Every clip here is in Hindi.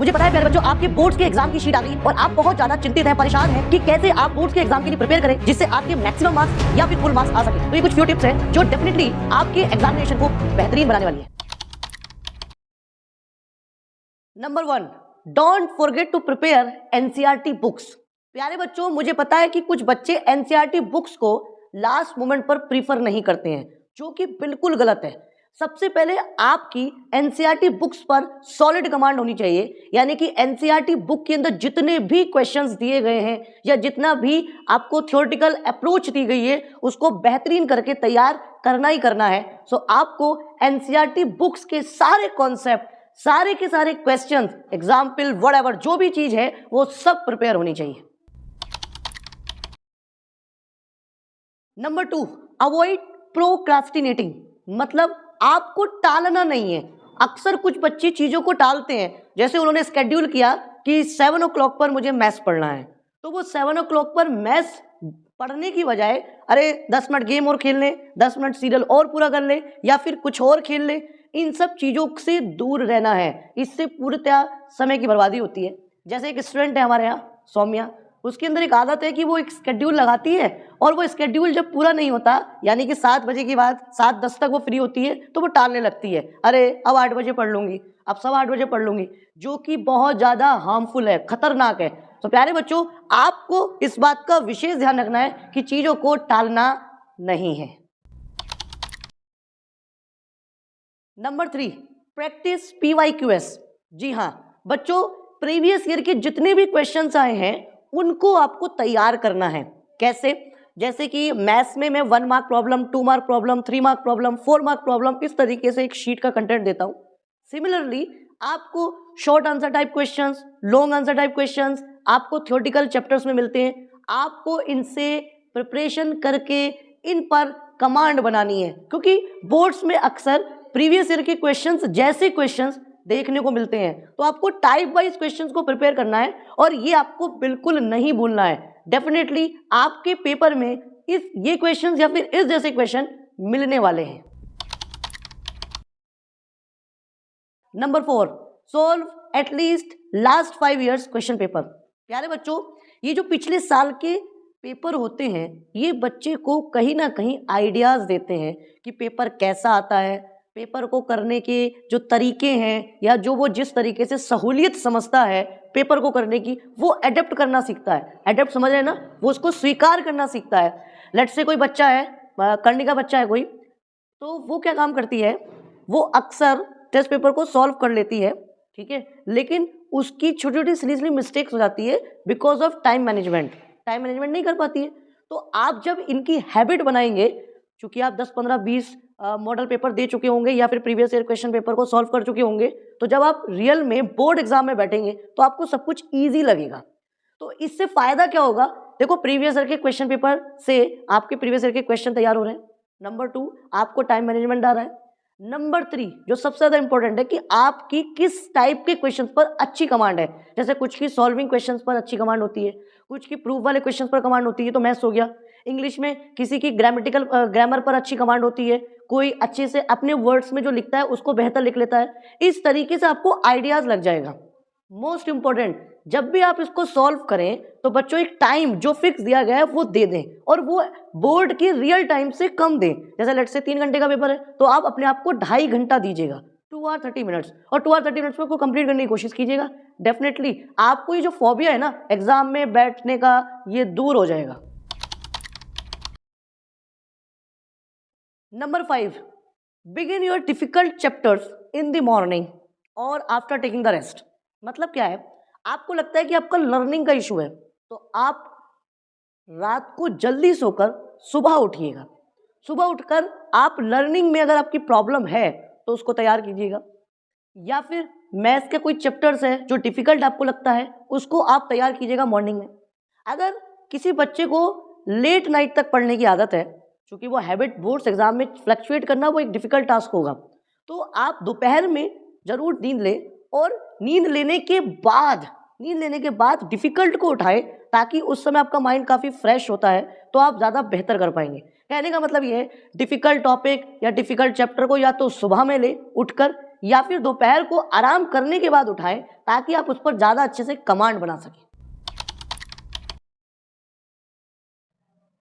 मुझे पता है प्यारे बच्चों, आपके बोर्ड्स के एग्जाम की शीट आ गई और आप बहुत ज्यादा चिंतित हैं, परेशान हैं कि कैसे आप बोर्ड्स के एग्जाम के लिए प्रिपेयर करें जिससे आपके मैक्सिमम मार्क्स या फिर फुल मार्क्स आ सके। तो ये कुछ फ्यू टिप्स हैं जो डेफिनेटली आपके एग्जामिनेशन को बेहतरीन बनाने वाली है। Number 1, don't forget to prepare NCERT books. प्यारे बच्चों, मुझे पता है कि कुछ बच्चे एनसीईआरटी बुक्स को लास्ट मोमेंट पर प्रीफर नहीं करते हैं, जो कि बिल्कुल गलत है। सबसे पहले आपकी एनसीईआरटी बुक्स पर सॉलिड कमांड होनी चाहिए, यानी कि एनसीईआरटी बुक के अंदर जितने भी क्वेश्चंस दिए गए हैं या जितना भी आपको थ्योरेटिकल अप्रोच दी गई है उसको बेहतरीन करके तैयार करना ही करना है। सो आपको एनसीईआरटी बुक्स के सारे कॉन्सेप्ट, सारे के सारे क्वेश्चंस, एग्जाम्पल, व्हाटएवर जो भी चीज है वो सब प्रिपेयर होनी चाहिए। Number 2, avoid procrastinating. मतलब आपको टालना नहीं है। अक्सर कुछ बच्चे चीजों को टालते हैं, जैसे उन्होंने स्केड्यूल किया कि 7 o'clock पर मुझे मैथ्स पढ़ना है, तो वो 7 o'clock पर मैथ्स पढ़ने की बजाय अरे 10 मिनट गेम और खेल ले, 10 मिनट सीरियल और पूरा कर ले या फिर कुछ और खेल ले। इन सब चीजों से दूर रहना है, इससे पूर्णतः समय की बर्बादी होती है। जैसे एक स्टूडेंट है हमारे यहाँ, सौम्या, उसके अंदर एक आदत है कि वो एक स्केड्यूल लगाती है और वो स्केड्यूल जब पूरा नहीं होता, यानी कि 7 बजे के बाद 7:10 तक वो फ्री होती है, तो वो टालने लगती है, अरे अब 8 बजे पढ़ लूंगी, अब 7:15 बजे पढ़ लूंगी, जो कि बहुत ज़्यादा हार्मफुल है, खतरनाक है। तो प्यारे बच्चों, आपको इस बात का विशेष ध्यान रखना है कि चीज़ों को टालना नहीं है। Number 3, practice PYQS। जी हाँ बच्चों, प्रीवियस ईयर के जितने भी क्वेश्चंस आए हैं उनको आपको तैयार करना है। कैसे? जैसे कि मैथ्स में मैं 1 mark problem, 2 mark problem, 3 mark problem, 4 mark problem, इस तरीके से एक शीट का कंटेंट देता हूं। सिमिलरली आपको short answer type questions, long answer type questions आपको थ्योरेटिकल चैप्टर्स में मिलते हैं। आपको इनसे प्रिपरेशन करके इन पर कमांड बनानी है, क्योंकि बोर्ड्स में अक्सर प्रीवियस ईयर के क्वेश्चंस जैसे क्वेश्चंस देखने को मिलते हैं। तो आपको टाइप वाइज क्वेश्चंस को प्रिपेयर करना है और ये आपको बिल्कुल नहीं भूलना है। डेफिनेटली आपके पेपर में ये क्वेश्चंस या फिर इस जैसे क्वेश्चन मिलने वाले हैं। Number 4, solve at least last 5 years question paper. प्यारे बच्चों, ये जो पिछले साल के पेपर होते हैं ये बच्चे को कहीं ना कहीं आइडियाज देते हैं कि पेपर कैसा आता है, पेपर को करने के जो तरीके हैं या जो वो जिस तरीके से सहूलियत समझता है पेपर को करने की, वो अडेप्ट करना सीखता है। अडेप्ट समझ रहे हैं ना, वो उसको स्वीकार करना सीखता है। लेट्स से कोई बच्चा है, कर्णिका बच्चा है कोई, तो वो क्या काम करती है, वो अक्सर टेस्ट पेपर को सॉल्व कर लेती है, ठीक है, लेकिन उसकी छोटी छोटी सिली मिस्टेक्स हो जाती है बिकॉज ऑफ टाइम मैनेजमेंट नहीं कर पाती है। तो आप जब इनकी हैबिट बनाएंगे, चूंकि आप 10, 15, 20 मॉडल पेपर दे चुके होंगे या फिर प्रीवियस ईयर क्वेश्चन पेपर को सॉल्व कर चुके होंगे, तो जब आप रियल में बोर्ड एग्जाम में बैठेंगे तो आपको सब कुछ ईजी लगेगा। तो इससे फायदा क्या होगा? देखो, प्रीवियस ईयर के क्वेश्चन पेपर से आपके प्रीवियस ईयर के क्वेश्चन तैयार हो रहे हैं। नंबर 2, आपको टाइम मैनेजमेंट आ रहा है। नंबर 3, जो सबसे ज्यादा इंपॉर्टेंट है कि आपकी किस टाइप के क्वेश्चंस पर अच्छी कमांड है। जैसे कुछ की सॉल्विंग क्वेश्चंस पर अच्छी कमांड होती है, कुछ की प्रूफ वाले क्वेश्चंस पर कमांड होती है, तो मैथ्स हो गया। इंग्लिश में किसी की ग्रामर पर अच्छी कमांड होती है, कोई अच्छे से अपने वर्ड्स में जो लिखता है उसको बेहतर लिख लेता है। इस तरीके से आपको आइडियाज लग जाएगा। मोस्ट इंपॉर्टेंट, जब भी आप इसको सॉल्व करें तो बच्चों एक टाइम जो फिक्स दिया गया है वो दे दें, और वो बोर्ड की रियल टाइम से कम दें। जैसे लेट्स से 3 घंटे का पेपर है तो आप अपने आप को 2.5 घंटा दीजिएगा, 2 hour 30 minutes, और 2 hour 30 minutes में को कंप्लीट करने की कोशिश कीजिएगा। डेफिनेटली आपको ये जो फोबिया है ना एग्जाम में बैठने का, ये दूर हो जाएगा। Number 5, begin your difficult chapters in the morning और आफ्टर टेकिंग द रेस्ट। मतलब क्या है, आपको लगता है कि आपका लर्निंग का इशू है तो आप रात को जल्दी सोकर सुबह उठिएगा। सुबह उठकर आप लर्निंग में अगर आपकी प्रॉब्लम है तो उसको तैयार कीजिएगा, या फिर मैथ्स के कोई चैप्टर्स है जो डिफिकल्ट आपको लगता है उसको आप तैयार कीजिएगा मॉर्निंग में। अगर किसी बच्चे को लेट नाइट तक पढ़ने की आदत है, क्योंकि वो हैबिट बोर्ड्स एग्जाम में फ्लक्चुएट करना वो एक डिफिकल्ट टास्क होगा, तो आप दोपहर में जरूर नींद लें और नींद लेने के बाद डिफिकल्ट को उठाएं, ताकि उस समय आपका माइंड काफ़ी फ्रेश होता है तो आप ज़्यादा बेहतर कर पाएंगे। कहने का मतलब ये है, डिफिकल्ट टॉपिक या डिफिकल्ट चैप्टर को या तो सुबह में ले उठकर, या फिर दोपहर को आराम करने के बाद उठाएं, ताकि आप उस पर ज़्यादा अच्छे से कमांड बना सकें।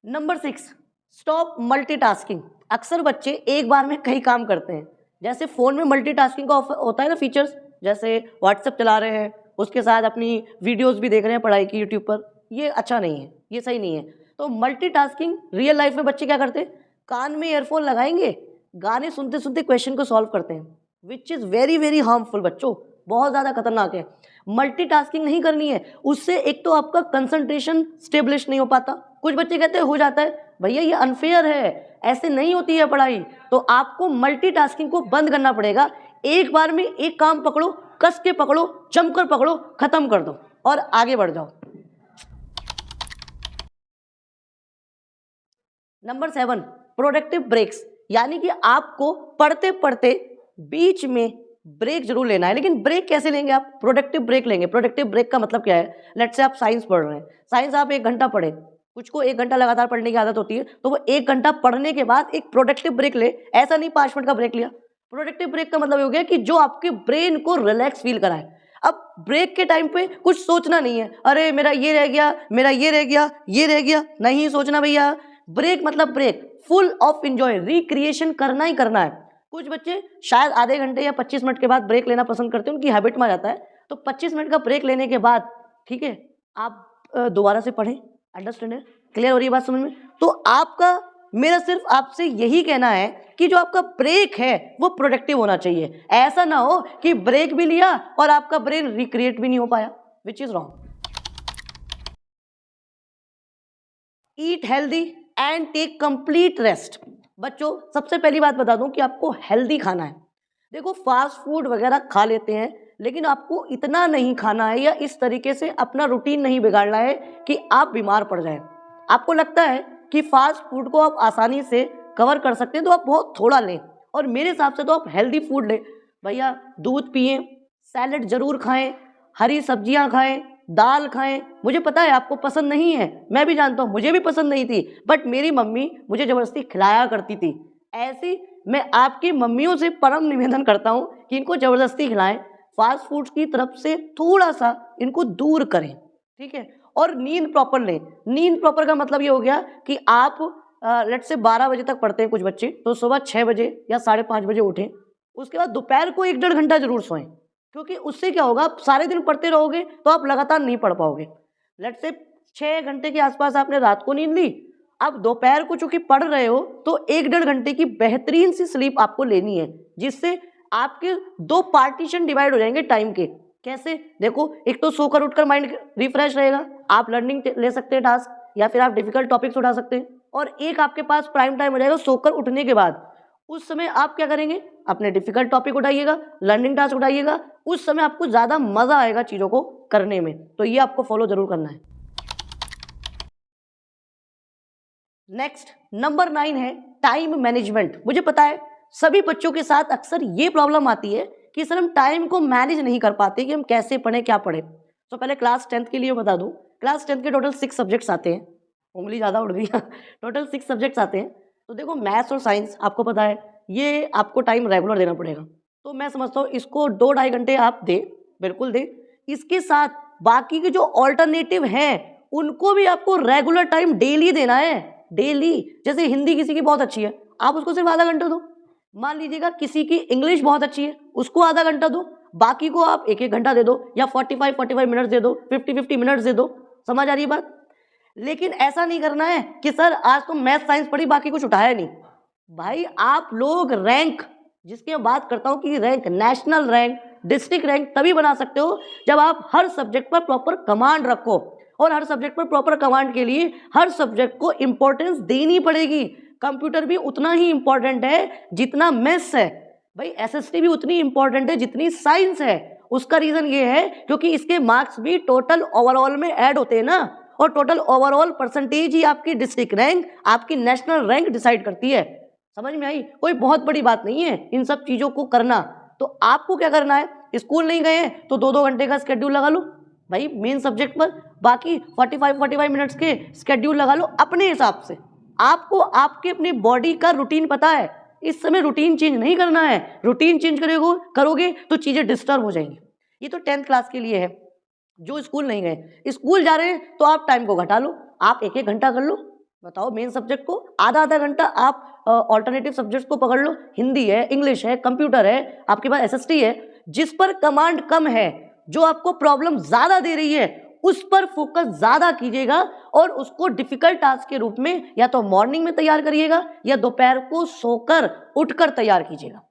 Number 6, stop multitasking. अक्सर बच्चे एक बार में कई काम करते हैं। जैसे फ़ोन में मल्टीटास्किंग का होता है ना फीचर्स, जैसे व्हाट्सएप चला रहे हैं, उसके साथ अपनी वीडियोस भी देख रहे हैं पढ़ाई की यूट्यूब पर। ये अच्छा नहीं है, ये सही नहीं है। तो मल्टीटास्किंग रियल लाइफ में बच्चे क्या करते हैं, कान में ईयरफोन लगाएंगे, गाने सुनते सुनते क्वेश्चन को सॉल्व करते हैं, which is very very harmful बच्चों, बहुत ज़्यादा खतरनाक है। मल्टीटास्किंग नहीं करनी है, उससे एक तो आपका कंसंट्रेशन स्टेब्लिश नहीं हो पाता। कुछ बच्चे कहते हैं हो जाता है, भैया ये अनफेयर है, ऐसे नहीं होती है पढ़ाई। तो आपको मल्टीटास्किंग को बंद करना पड़ेगा। एक बार में एक काम पकड़ो, कस के पकड़ो, जमकर पकड़ो, खत्म कर दो और आगे बढ़ जाओ। नंबर 7, प्रोडक्टिव ब्रेक्स, यानी कि आपको पढ़ते पढ़ते बीच में ब्रेक जरूर लेना है। लेकिन ब्रेक कैसे लेंगे आप, प्रोडक्टिव ब्रेक लेंगे। प्रोडक्टिव ब्रेक का मतलब क्या है, लेट्स से आप साइंस पढ़ रहे हैं, साइंस आप 1 घंटा पढ़े, कुछ को 1 घंटा लगातार पढ़ने की आदत होती है, तो वो 1 घंटा पढ़ने के बाद एक प्रोडक्टिव ब्रेक ले, ऐसा नहीं 5 मिनट का ब्रेक लिया। प्रोडक्टिव ब्रेक का मतलब हो गया कि जो आपके ब्रेन को रिलैक्स फील कराए। अब ब्रेक के टाइम पे कुछ सोचना नहीं है, अरे मेरा ये रह गया, मेरा ये रह गया, ये रह गया, नहीं सोचना भैया। ब्रेक मतलब break, full of enjoy, recreation करना ही करना है। कुछ बच्चे शायद आधे घंटे या 25 मिनट के बाद ब्रेक लेना पसंद करते हैं, उनकी हैबिट में आ जाता है। तो 25 मिनट का ब्रेक लेने के बाद ठीक है, आप दोबारा से पढ़ें। अंडरस्टैंड है, क्लियर हो रही है बात समझ में? तो आपका, मेरा सिर्फ आपसे यही कहना है कि जो आपका ब्रेक है वो प्रोडक्टिव होना चाहिए। ऐसा ना हो कि ब्रेक भी लिया और आपका ब्रेन रिक्रिएट भी नहीं हो पाया, which is wrong. Eat healthy and take complete rest. बच्चों सबसे पहली बात बता दूं कि आपको हेल्दी खाना है। देखो फास्ट फूड वगैरह खा लेते हैं, लेकिन आपको इतना नहीं खाना है या इस तरीके से अपना रूटीन नहीं बिगाड़ना है कि आप बीमार पड़ जाएं। आपको लगता है कि फास्ट फूड को आप आसानी से कवर कर सकते हैं, तो आप बहुत थोड़ा लें, और मेरे हिसाब से तो आप हेल्दी फूड लें। भैया दूध पिएं, सैलड जरूर खाएं, हरी सब्जियां खाएं, दाल खाएं। मुझे पता है आपको पसंद नहीं है, मैं भी जानता हूँ, मुझे भी पसंद नहीं थी, बट मेरी मम्मी मुझे ज़बरदस्ती खिलाया करती थी। ऐसी मैं आपकी मम्मियों से परम निवेदन करता हूँ कि इनको ज़बरदस्ती खिलाएं, फास्ट फूड्स की तरफ से थोड़ा सा इनको दूर करें, ठीक है। और नींद प्रॉपर लें। नींद प्रॉपर का मतलब ये हो गया कि आप लेट से 12 बजे तक पढ़ते हैं कुछ बच्चे, तो सुबह 6 बजे या 5:30 बजे उठें। उसके बाद दोपहर को 1-1.5 घंटा जरूर सोएं, क्योंकि उससे क्या होगा, आप सारे दिन पढ़ते रहोगे तो आप लगातार नहीं पढ़ पाओगे। लेट से 6 घंटे के आसपास आपने रात को नींद ली, अब दोपहर को चूंकि पढ़ रहे हो तो 1-1.5 घंटे की बेहतरीन सी स्लीप आपको लेनी है, जिससे आपके 2 पार्टीशन डिवाइड हो जाएंगे टाइम के। कैसे, देखो, एक तो सोकर उठकर माइंड रिफ्रेश रहेगा, आप लर्निंग ले सकते हैं टास्क, या फिर आप डिफिकल्ट टॉपिक्स उठा सकते हैं। और एक आपके पास प्राइम टाइम हो जाएगा सोकर उठने के बाद। उस समय आप क्या करेंगे, अपने डिफिकल्ट टॉपिक उठाइएगा, लर्निंग टास्क उठाइएगा, उस समय आपको ज़्यादा मज़ा आएगा चीज़ों को करने में। तो ये आपको फॉलो जरूर करना है। नेक्स्ट नंबर 9 है टाइम मैनेजमेंट। मुझे पता है सभी बच्चों के साथ अक्सर ये प्रॉब्लम आती है कि सर हम टाइम को मैनेज नहीं कर पाते कि हम कैसे पढ़ें, क्या पढ़ें। तो पहले क्लास 10th के लिए बता दूं, क्लास 10th के टोटल 6 सब्जेक्ट्स आते हैं। उंगली ज़्यादा उड़ गई टोटल 6 सब्जेक्ट्स आते हैं। तो देखो मैथ्स और साइंस आपको पता है ये आपको टाइम रेगुलर देना पड़ेगा। तो मैं समझता हूँ इसको 2-2.5 घंटे आप दें, बिल्कुल दें। इसके साथ बाकी के जो ऑल्टरनेटिव हैं उनको भी आपको रेगुलर टाइम डेली देना है, डेली। जैसे हिंदी किसी की बहुत अच्छी है, आप उसको सिर्फ आधा घंटा दो। मान लीजिएगा किसी की इंग्लिश बहुत अच्छी है, उसको आधा घंटा दो, बाकी को आप 1-1 घंटा दे दो, या 45 मिनट्स दे दो, 50 मिनट्स दे दो। समझ आ रही है बात? लेकिन ऐसा नहीं करना है कि सर आज तो मैथ साइंस पढ़ी बाकी कुछ उठाया नहीं। भाई आप लोग रैंक, जिसकी मैं बात करता हूँ कि rank, national rank, district rank तभी बना सकते हो जब आप हर सब्जेक्ट पर प्रॉपर कमांड रखो। और हर सब्जेक्ट पर प्रॉपर कमांड के लिए हर सब्जेक्ट को इंपॉर्टेंस देनी पड़ेगी। कंप्यूटर भी उतना ही इंपॉर्टेंट है जितना मैथ्स है, भाई एसएसटी भी उतनी इंपॉर्टेंट है जितनी साइंस है। उसका रीजन ये है क्योंकि इसके मार्क्स भी टोटल ओवरऑल में ऐड होते हैं ना, और टोटल ओवरऑल परसेंटेज ही आपकी डिस्ट्रिक्ट रैंक, आपकी नेशनल रैंक डिसाइड करती है। समझ में आई? कोई बहुत बड़ी बात नहीं है इन सब चीजों को करना। तो आपको क्या करना है, स्कूल नहीं गए हैं तो 2-2 घंटे का स्केड्यूल लगा लो भाई मेन सब्जेक्ट पर, बाकी 45 मिनट्स के स्केड्यूल लगा लो अपने हिसाब से। आपको आपके अपनी बॉडी का रूटीन पता है, इस समय रूटीन चेंज नहीं करना है। रूटीन चेंज करोगे तो चीजें डिस्टर्ब हो जाएंगी। ये तो 10th क्लास के लिए है। जो स्कूल नहीं गए, स्कूल जा रहे हैं तो आप टाइम को घटा लो, आप 1-1 घंटा कर लो। बताओ, मेन सब्जेक्ट को आधा घंटा आप ऑल्टरनेटिव सब्जेक्ट्स को पकड़ लो। हिंदी है, इंग्लिश है, कंप्यूटर है, आपके पास एसएसटी है। जिस पर कमांड कम है, जो आपको प्रॉब्लम ज्यादा दे रही है, उस पर फोकस ज्यादा कीजिएगा और उसको डिफिकल्ट टास्क के रूप में या तो मॉर्निंग में तैयार करिएगा या दोपहर को सोकर उठकर तैयार कीजिएगा।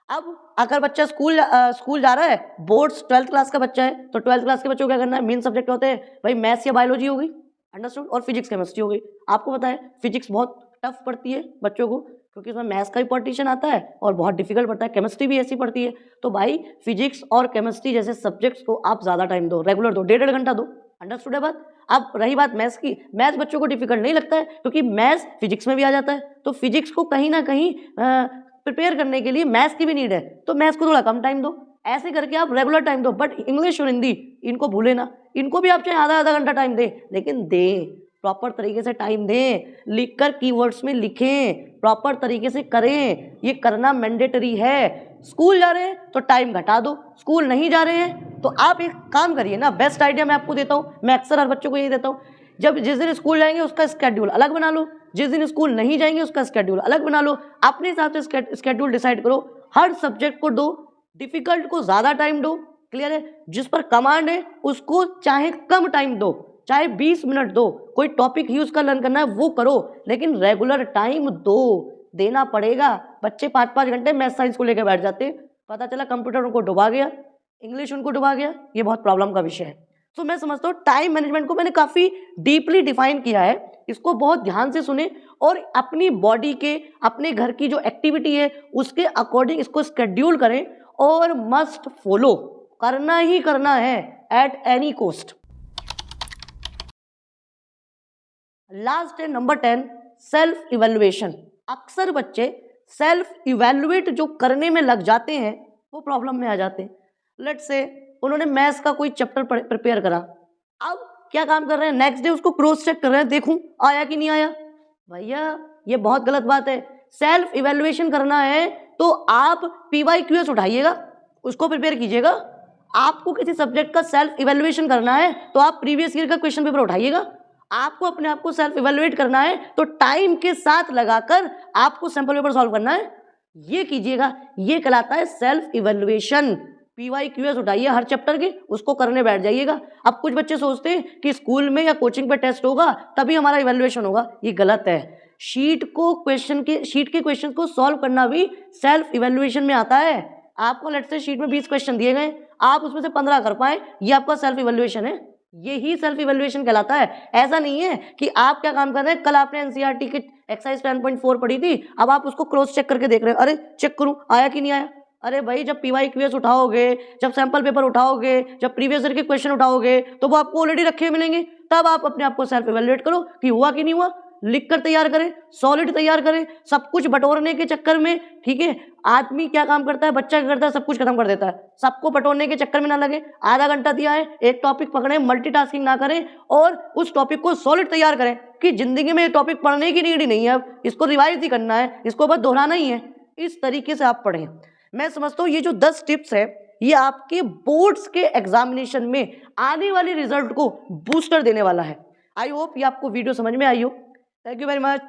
अब अगर बच्चा स्कूल जा रहा है, बोर्ड्स 12th क्लास का बच्चा है, तो 12th क्लास के बच्चों को क्या करना है? मेन सब्जेक्ट होते हैं भाई मैथ्स या बायोलॉजी हो गई, अंडरस्टूड, और फिजिक्स केमिस्ट्री हो गई। आपको पता है फिजिक्स बहुत टफ पड़ती है बच्चों को, क्योंकि उसमें मैथ्स का भी पार्टीशन आता है और बहुत डिफिकल्ट पड़ता है। केमिस्ट्री भी ऐसी पड़ती है। तो भाई फिजिक्स और केमिस्ट्री जैसे सब्जेक्ट्स को आप ज्यादा टाइम दो, रेगुलर दो, 1.5 घंटा दो, अंडरस्टूड है बात। अब रही बात मैथ्स की, मैथ्स बच्चों को डिफिकल्ट नहीं लगता है क्योंकि मैथ्स फिजिक्स में भी आ जाता है। तो फिजिक्स को कहीं ना कहीं प्रिपेयर करने के लिए मैथ्स की भी नीड है, तो मैथ्स को थोड़ा कम टाइम दो। ऐसे करके आप रेगुलर टाइम दो। बट इंग्लिश और हिंदी इनको भूले ना, इनको भी आप चाहे आधा घंटा टाइम दे, लेकिन दे प्रॉपर तरीके से टाइम दें, लिखकर कीवर्ड्स में लिखें, प्रॉपर तरीके से करें। ये करना मैंडेटरी है। स्कूल जा रहे हैं तो टाइम घटा दो, स्कूल नहीं जा रहे हैं तो आप एक काम करिए ना। बेस्ट आइडिया मैं आपको देता हूँ, मैं अक्सर हर बच्चों को यही देता हूँ, जब जिस दिन स्कूल जाएंगे उसका स्केड्यूल अलग बना लो, जिस दिन स्कूल नहीं जाएंगे उसका स्केड्यूल अलग बना लो। अपने हिसाब से स्केड्यूल डिसाइड करो। हर सब्जेक्ट को दो, डिफिकल्ट को ज्यादा टाइम दो, क्लियर है। जिस पर कमांड है उसको चाहे कम टाइम दो, चाहे 20 मिनट दो। कोई टॉपिक ही उसका लर्न करना है वो करो, लेकिन रेगुलर टाइम देना पड़ेगा। बच्चे 5-5 घंटे मैथ साइंस को लेकर बैठ जाते हैं, पता चला कंप्यूटर उनको डुबा गया, इंग्लिश उनको डुबा गया। ये बहुत प्रॉब्लम का विषय है। तो मैं समझता हूँ टाइम मैनेजमेंट को मैंने काफी डीपली डिफाइन किया है। इसको बहुत ध्यान से सुने और अपनी बॉडी के, अपने घर की जो एक्टिविटी है उसके अकॉर्डिंग इसको शेड्यूल करें और मस्ट फॉलो करना ही करना है एट एनी कॉस्ट। लास्ट है नंबर 10, सेल्फ इवेल्युएशन। अक्सर बच्चे सेल्फ इवेल्युएट जो करने में लग जाते हैं वो प्रॉब्लम में आ जाते हैं। लेट्स से उन्होंने मैथ्स का कोई चैप्टर प्रिपेयर करा, अब क्या काम कर रहे हैं, नेक्स्ट डे उसको क्रॉस चेक कर रहे हैं, देखूं आया कि नहीं आया। भैया ये बहुत गलत बात है। सेल्फ इवेल्युएशन करना है तो आप PYQS उठाइएगा, उसको प्रिपेयर कीजिएगा। आपको किसी सब्जेक्ट का सेल्फ इवेल्युएशन करना है तो आप प्रीवियस ईयर का क्वेश्चन पेपर उठाइएगा। आपको अपने आप को सेल्फ इवेल्युएट करना है तो टाइम के साथ लगाकर आपको सैंपल पेपर सॉल्व करना है, ये कीजिएगा। ये कहलाता है सेल्फ इवेल्युएशन। PYQS उठाइए हर चैप्टर के, उसको करने बैठ जाइएगा। अब कुछ बच्चे सोचते हैं कि स्कूल में या कोचिंग पे टेस्ट होगा तभी हमारा इवेल्युएशन होगा, ये गलत है। शीट के क्वेश्चन को सॉल्व करना भी सेल्फ इवेल्युएशन में आता है। आपको लेट्स से शीट में 20 क्वेश्चन दिए गए, आप उसमें से 15 कर पाए, ये आपका सेल्फ इवेल्युएशन है। यही सेल्फ इवेल्युएशन कहलाता है। ऐसा नहीं है कि आप क्या काम कर रहे हैं, कल आपने NCERT की एक्सरसाइज 10.4 पढ़ी थी, अब आप उसको क्रॉस चेक करके देख रहे हैं, अरे चेक करूं आया कि नहीं आया। अरे भाई जब PYQS उठाओगे, जब सैंपल पेपर उठाओगे, जब प्रीवियस ईयर के क्वेश्चन उठाओगे तो वो आपको ऑलरेडी रखे हुए मिलेंगे। तब आप अपने आप को सेल्फ इवेल्युएट करो कि हुआ कि नहीं हुआ, लिख कर तैयार करें, सॉलिड तैयार करें। सब कुछ बटोरने के चक्कर में, ठीक है, आदमी क्या काम करता है, बच्चा क्या करता है, सब कुछ खत्म कर देता है। सबको बटोरने के चक्कर में ना लगे। आधा घंटा दिया है, एक टॉपिक पकड़े, मल्टीटास्किंग ना करें और उस टॉपिक को सॉलिड तैयार करें कि जिंदगी में टॉपिक पढ़ने की नीड ही नहीं है, अब इसको रिवाइज ही करना है, इसको बस दोहराना ही है। इस तरीके से आप पढ़ें। मैं समझता हूँ ये जो 10 टिप्स है ये आपके बोर्ड्स के एग्जामिनेशन में आने वाले रिजल्ट को बूस्टर देने वाला है। आई होप ये आपको वीडियो समझ में आई हो। Thank you very much.